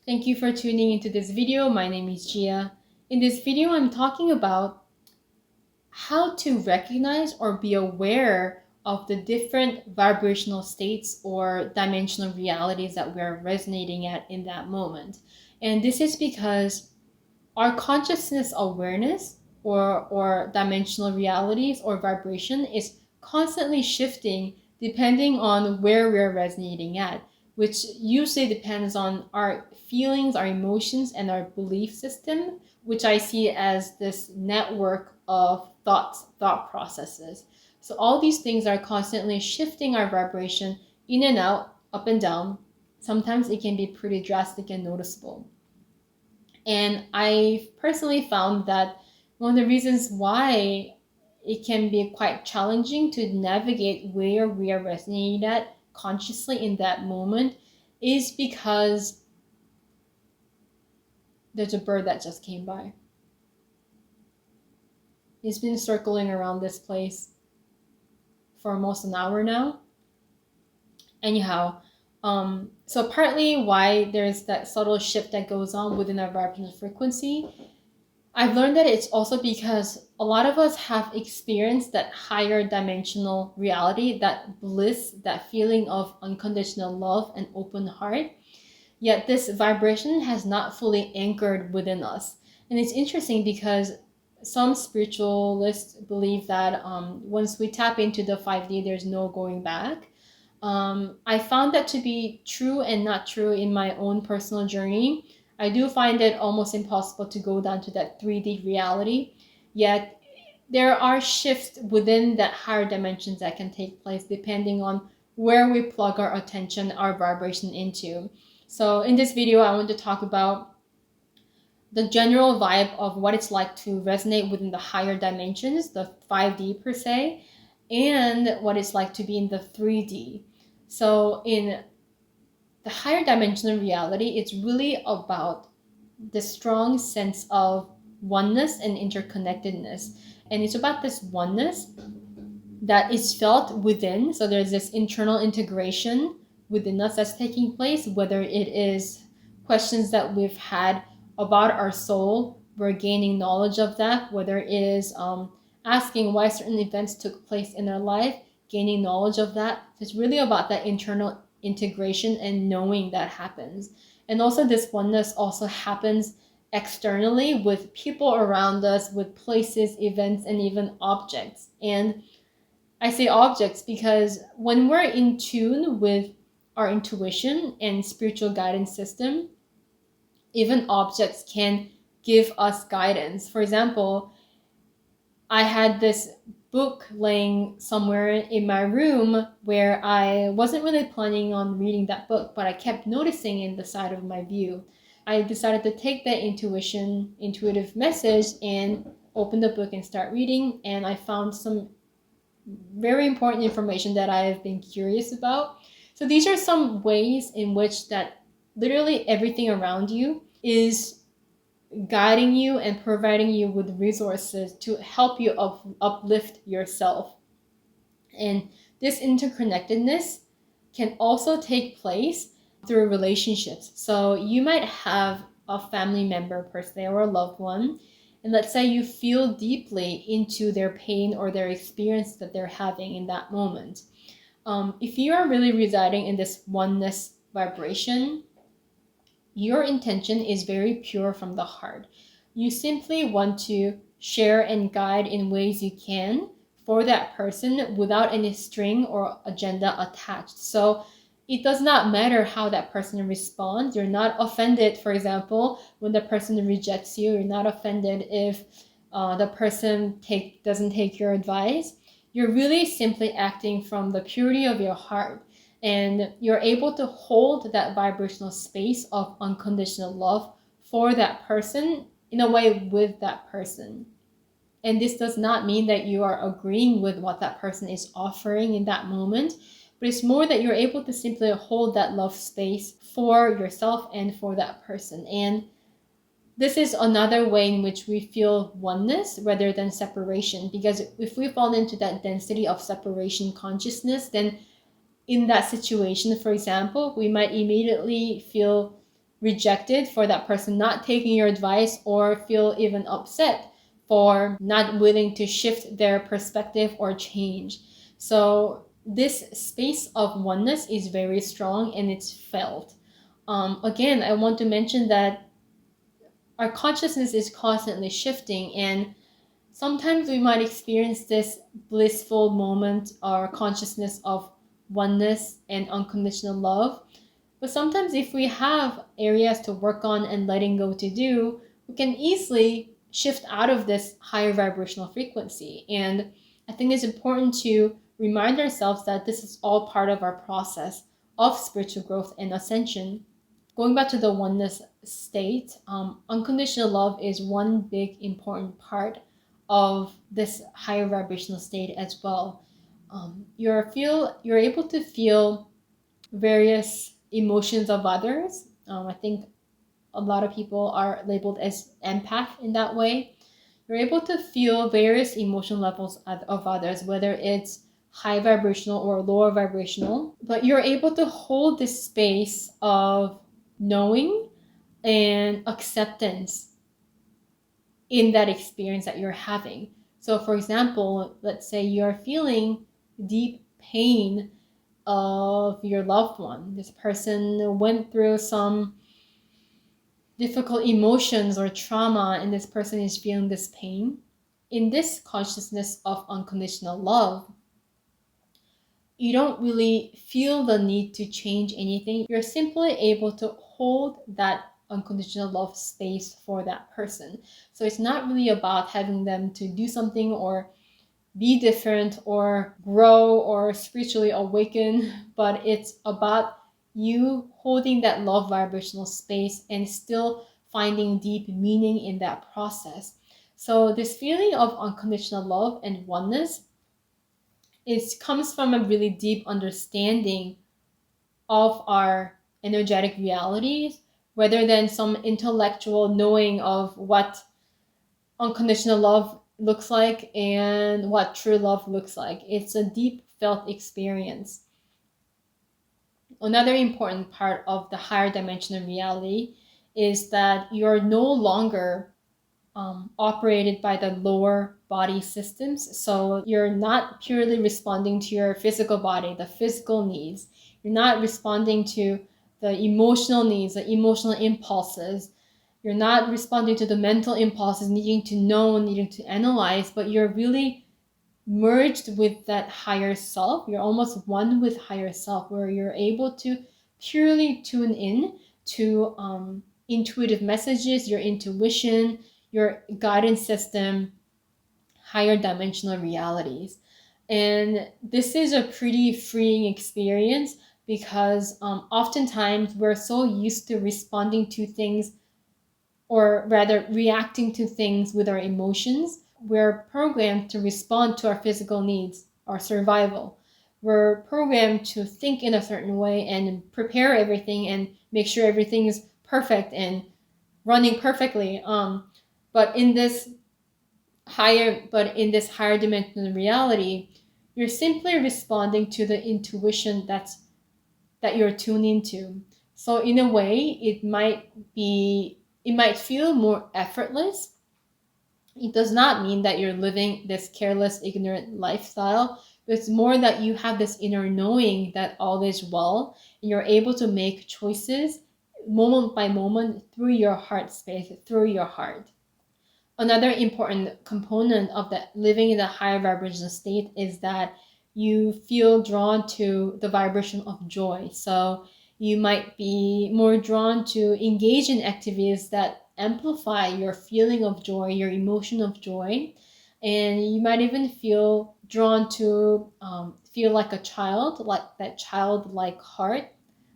Thank you for tuning into this video. My name is Gia. In this video, I'm talking about how to recognize or be aware of the different vibrational states or dimensional realities that we're resonating at in that moment. And this is because our consciousness awareness or dimensional realities or vibration is constantly shifting depending on where we're resonating at, which usually depends on our feelings, our emotions, and our belief system, which I see as this network of thought processes. So all these things are constantly shifting our vibration in and out, up and down. Sometimes it can be pretty drastic and noticeable. And I personally found that one of the reasons why it can be quite challenging to navigate where we are resonating at consciously in that moment is because there's a bird that just came by. It's been circling around this place for almost an hour now. Anyhow, so partly why there's that subtle shift that goes on within our vibrational frequency, I've learned that it's also because a lot of us have experienced that higher dimensional reality, that bliss, that feeling of unconditional love and open heart. Yet this vibration has not fully anchored within us. And it's interesting because some spiritualists believe that once we tap into the 5D, there's no going back. I found that to be true and not true in my own personal journey. I do find it almost impossible to go down to that 3D reality, yet there are shifts within that higher dimensions that can take place depending on where we plug our attention, our vibration into. So in this video, I want to talk about the general vibe of what it's like to resonate within the higher dimensions, the 5D per se, and what it's like to be in the 3D. So in the higher dimensional reality, it's really about the strong sense of oneness and interconnectedness. And it's about this oneness that is felt within. So there's this internal integration within us that's taking place, whether it is questions that we've had about our soul, we're gaining knowledge of that, whether it is asking why certain events took place in our life, gaining knowledge of that. It's really about that internal integration and knowing that happens. And also this oneness also happens externally with people around us, with places, events, and even objects. And I say objects because when we're in tune with our intuition and spiritual guidance system, even objects can give us guidance. For example, I had this book laying somewhere in my room where I wasn't really planning on reading that book, but I kept noticing in the side of my view. I decided to take that intuitive message and open the book and start reading, and I found some very important information that I've been curious about. So these are some ways in which that literally everything around you is guiding you and providing you with resources to help you uplift yourself. And this interconnectedness can also take place through relationships. So you might have a family member per se or a loved one, and let's say you feel deeply into their pain or their experience that they're having in that moment. If you are really residing in this oneness vibration, your intention is very pure from the heart. You simply want to share and guide in ways you can for that person without any string or agenda attached. So it does not matter how that person responds. You're not offended, for example, when the person rejects you. You're not offended if the person doesn't take your advice. You're really simply acting from the purity of your heart. And you're able to hold that vibrational space of unconditional love for that person, in a way, with that person. And this does not mean that you are agreeing with what that person is offering in that moment, but it's more that you're able to simply hold that love space for yourself and for that person. And this is another way in which we feel oneness rather than separation, because if we fall into that density of separation consciousness, then in that situation, for example, we might immediately feel rejected, for that person not taking your advice, or feel even upset for not willing to shift their perspective or change. So this space of oneness is very strong and it's felt. Again, I want to mention that our consciousness is constantly shifting, and sometimes we might experience this blissful moment or consciousness of oneness and unconditional love. But sometimes, if we have areas to work on and letting go to do, we can easily shift out of this higher vibrational frequency. And I think it's important to remind ourselves that this is all part of our process of spiritual growth and ascension. Going back to the oneness state, unconditional love is one big important part of this higher vibrational state as well. You're able to feel various emotions of others. I think a lot of people are labeled as empath in that way. You're able to feel various emotion levels of others, whether it's high vibrational or lower vibrational, but you're able to hold this space of knowing and acceptance in that experience that you're having. So for example, let's say you're feeling deep pain of your loved one. This person went through some difficult emotions or trauma, and this person is feeling this pain. In this consciousness of unconditional love, you don't really feel the need to change anything. You're simply able to hold that unconditional love space for that person. So it's not really about having them to do something or be different or grow or spiritually awaken, but it's about you holding that love vibrational space and still finding deep meaning in that process. So this feeling of unconditional love and oneness, it comes from a really deep understanding of our energetic realities rather than some intellectual knowing of what unconditional love looks like and what true love looks like. It's a deep felt experience. Another important part of the higher dimensional reality is that you're no longer operated by the lower body systems. So you're not purely responding to your physical body, the physical needs. You're not responding to the emotional needs, the emotional impulses. You're not responding to the mental impulses, needing to know, needing to analyze, but you're really merged with that higher self. You're almost one with higher self, where you're able to purely tune in to intuitive messages, your intuition, your guidance system, higher dimensional realities. And this is a pretty freeing experience because oftentimes we're so used to responding to things, or rather reacting to things with our emotions. We're programmed to respond to our physical needs, our survival. We're programmed to think in a certain way and prepare everything and make sure everything is perfect and running perfectly. But in this higher dimensional reality, you're simply responding to the intuition that you're tuned into. So in a way, it might feel more effortless. It does not mean that you're living this careless, ignorant lifestyle, but it's more that you have this inner knowing that all is well, and you're able to make choices moment by moment through your heart space, through your heart. Another important component of that living in the higher vibrational state is that you feel drawn to the vibration of joy. So you might be more drawn to engage in activities that amplify your feeling of joy, your emotion of joy. And you might even feel drawn to feel like a child, like that childlike heart,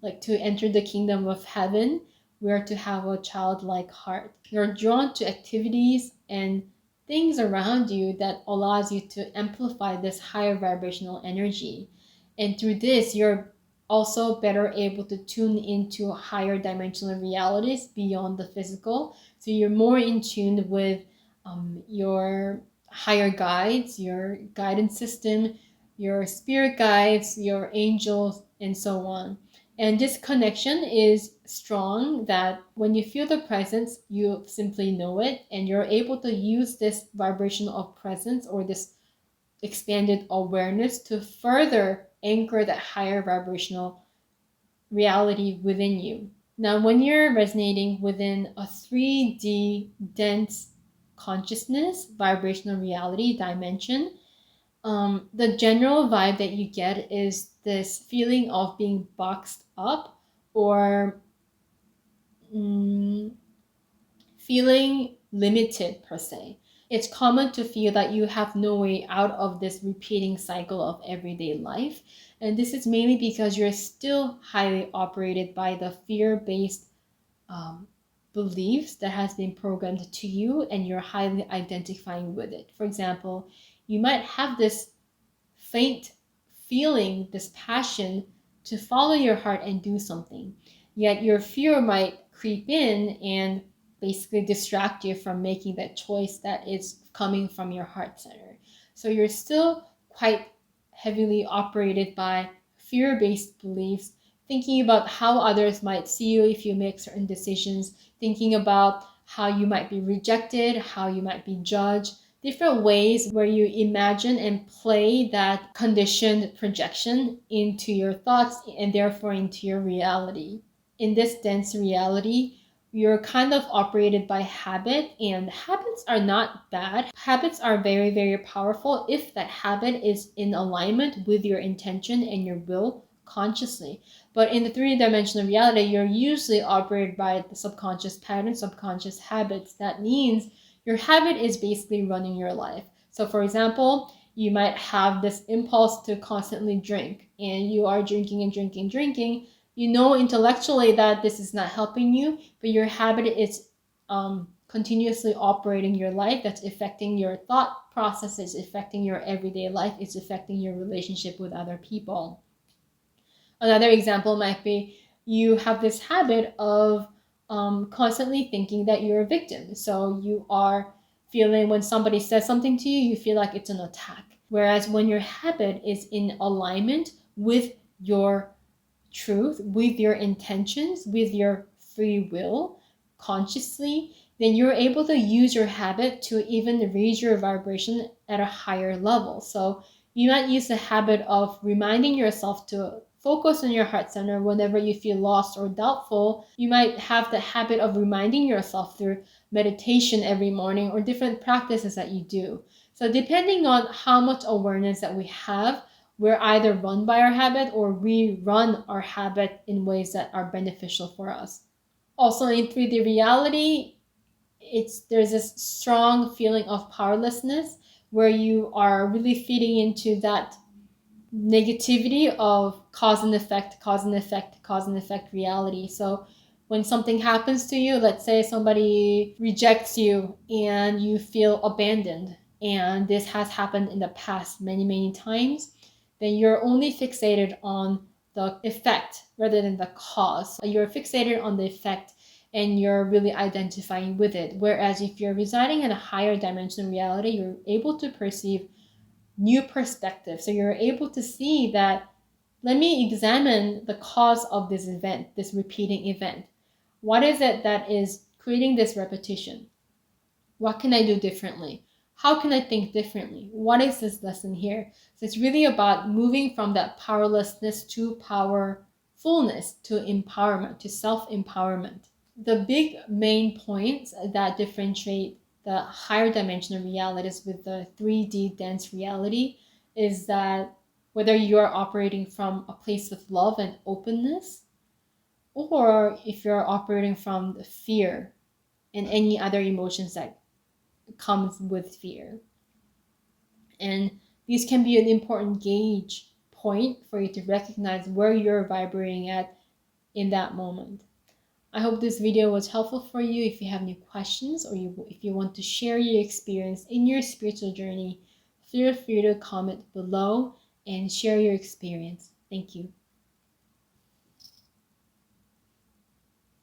like to enter the kingdom of heaven. We are to have a childlike heart. You're drawn to activities and things around you that allows you to amplify this higher vibrational energy. And through this, you're also better able to tune into higher dimensional realities beyond the physical. So you're more in tune with your higher guides, your guidance system, your spirit guides, your angels, and so on. And this connection is strong that when you feel the presence, you simply know it, and you're able to use this vibration of presence or this expanded awareness to further anchor that higher vibrational reality within you. Now, when you're resonating within a 3D dense consciousness, vibrational reality dimension, the general vibe that you get is this feeling of being boxed up or feeling limited per se. It's common to feel that you have no way out of this repeating cycle of everyday life. And this is mainly because you're still highly operated by the fear-based beliefs that has been programmed to you, and you're highly identifying with it. For example, you might have this faint feeling, this passion to follow your heart and do something. Yet your fear might creep in and basically distract you from making that choice that is coming from your heart center. So you're still quite heavily operated by fear-based beliefs, thinking about how others might see you if you make certain decisions, thinking about how you might be rejected, how you might be judged, different ways where you imagine and play that conditioned projection into your thoughts and therefore into your reality. In this dense reality, you're kind of operated by habit, and habits are not bad. Habits are very, very powerful if that habit is in alignment with your intention and your will consciously. But in the three-dimensional reality, you're usually operated by the subconscious patterns, subconscious habits. That means your habit is basically running your life. So for example, you might have this impulse to constantly drink, and you are drinking and drinking, drinking. You know intellectually that this is not helping you, but your habit is continuously operating your life. That's affecting your thought processes, affecting your everyday life. It's affecting your relationship with other people. Another example might be you have this habit of constantly thinking that you're a victim. So you are feeling when somebody says something to you, you feel like it's an attack. Whereas when your habit is in alignment with your truth, with your intentions, with your free will, consciously, then you're able to use your habit to even raise your vibration at a higher level. So you might use the habit of reminding yourself to focus on your heart center whenever you feel lost or doubtful. You might have the habit of reminding yourself through meditation every morning or different practices that you do. So depending on how much awareness that we have, we're either run by our habit or we run our habit in ways that are beneficial for us. Also in 3D reality, there's this strong feeling of powerlessness where you are really feeding into that negativity of cause and effect, cause and effect, cause and effect reality. So when something happens to you, let's say somebody rejects you and you feel abandoned, and this has happened in the past many, many times, then you're only fixated on the effect rather than the cause. You're fixated on the effect and you're really identifying with it. Whereas if you're residing in a higher dimensional reality, you're able to perceive new perspective. So you're able to see that, let me examine the cause of this event, this repeating event. What is it that is creating this repetition? What can I do differently? How can I think differently? What is this lesson here? So it's really about moving from that powerlessness to powerfulness, to empowerment, to self-empowerment. The big main points that differentiate the higher dimensional realities with the 3D dense reality is that whether you're operating from a place of love and openness, or if you're operating from the fear and any other emotions that comes with fear. And these can be an important gauge point for you to recognize where you're vibrating at in that moment. I hope this video was helpful for you. If you have any questions or if you want to share your experience in your spiritual journey, feel free to comment below and share your experience. Thank you.